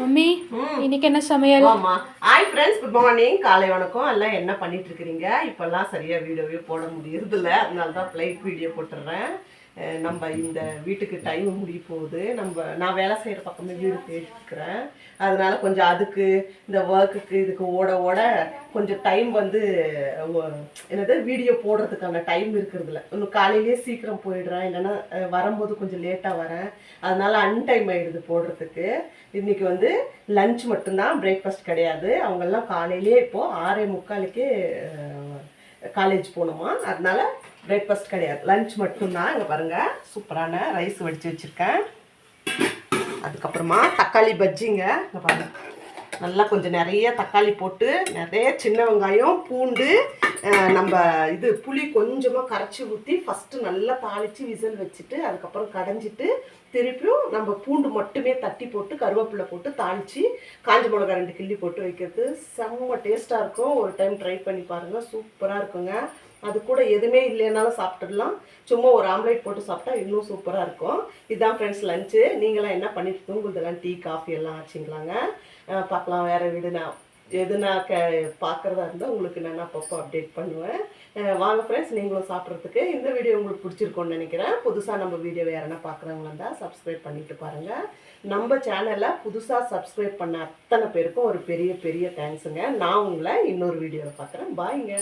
Mummy இன்னைக்கு என்ன சமையல்? ஆமா. Hi friends, good morning. காலை வணக்கம். எல்லாம் என்ன பண்ணிட்டு இருக்கிறீங்க? இப்பெல்லாம் சரியா வீடியோவே போட முடியறது இல்லை, அதனால தான் ஃப்ளைட் வீடியோ போட்டுடுறேன். நம்ம இந்த வீட்டுக்கு டைம் முடிய போகுது. நான் வேலை செய்கிற பக்கமே வீடு தேடிக்கிறேன். அதனால கொஞ்சம் அதுக்கு இந்த ஒர்க்குக்கு இதுக்கு ஓட ஓட கொஞ்சம் டைம் வந்து என்னது வீடியோ போடுறதுக்கான டைம் இருக்கிறதுல இன்னும் காலையிலேயே சீக்கிரம் போயிடுறேன், இல்லைன்னா வரும்போது கொஞ்சம் லேட்டாக வரேன். அதனால அன்டைம் ஆகிடுது போடுறதுக்கு. இன்றைக்கி வந்து லஞ்ச் மட்டும்தான், பிரேக்ஃபாஸ்ட் கிடையாது. அவங்கெல்லாம் காலையிலேயே இப்போது 6:45க்கே காலேஜ் போகணுமா, அதனால பிரேக்ஃபாஸ்ட் கிடையாது, லஞ்ச் மட்டும்தான். இங்கே பாருங்கள், சூப்பரான ரைஸ் வடித்து வச்சுருக்கேன். அதுக்கப்புறமா தக்காளி பஜ்ஜிங்க. இங்கே பாருங்கள், நல்லா கொஞ்சம் நிறைய தக்காளி போட்டு நிறைய சின்ன வெங்காயம் பூண்டு நம்ம இது புளி கொஞ்சமாக கரைச்சி ஊற்றி ஃபஸ்ட்டு நல்லா தாளித்து விசில் வச்சுட்டு அதுக்கப்புறம் கடைஞ்சிட்டு திருப்பியும் நம்ம பூண்டு மட்டுமே தட்டி போட்டு கருவேப்பிலை போட்டு தாளித்து காஞ்ச மிளகா 2 கிள்ளி போட்டு வைக்கிறது செம்ம டேஸ்ட்டாக இருக்கும். ஒரு டைம் ட்ரை பண்ணி பாருங்கள், சூப்பராக இருக்குங்க. அது கூட எதுவுமே இல்லைனாலும் சாப்பிட்டுடலாம், சும்மா ஒரு ஆம்லேட் போட்டு சாப்பிட்டா இன்னும் சூப்பராக இருக்கும். இதுதான் ஃப்ரெண்ட்ஸ் லஞ்சு. நீங்களாம் என்ன பண்ணிட்டு உங்களுதெல்லாம் டீ காஃபி எல்லாம் ஆச்சுங்களாங்க? பார்க்கலாம், வேறு வீடு நான் எது நான் பார்க்குறதா இருந்தால் உங்களுக்கு நான் அப்பப்போ அப்டேட் பண்ணுவேன். வாங்க ஃப்ரெண்ட்ஸ், நீங்களும் சாப்பிட்றதுக்கு. இந்த வீடியோ உங்களுக்கு பிடிச்சிருக்கோன்னு நினைக்கிறேன். புதுசாக நம்ம வீடியோ யாருன்னா பார்க்குறவங்களா இருந்தால் சப்ஸ்கிரைப் பண்ணிட்டு பாருங்கள். நம்ம சேனலை புதுசாக சப்ஸ்கிரைப் பண்ண அத்தனை பேருக்கும் ஒரு பெரிய பெரிய தேங்க்ஸுங்க. நான் உங்களை இன்னொரு வீடியோவில் பார்க்குறேன். பாய்ங்க.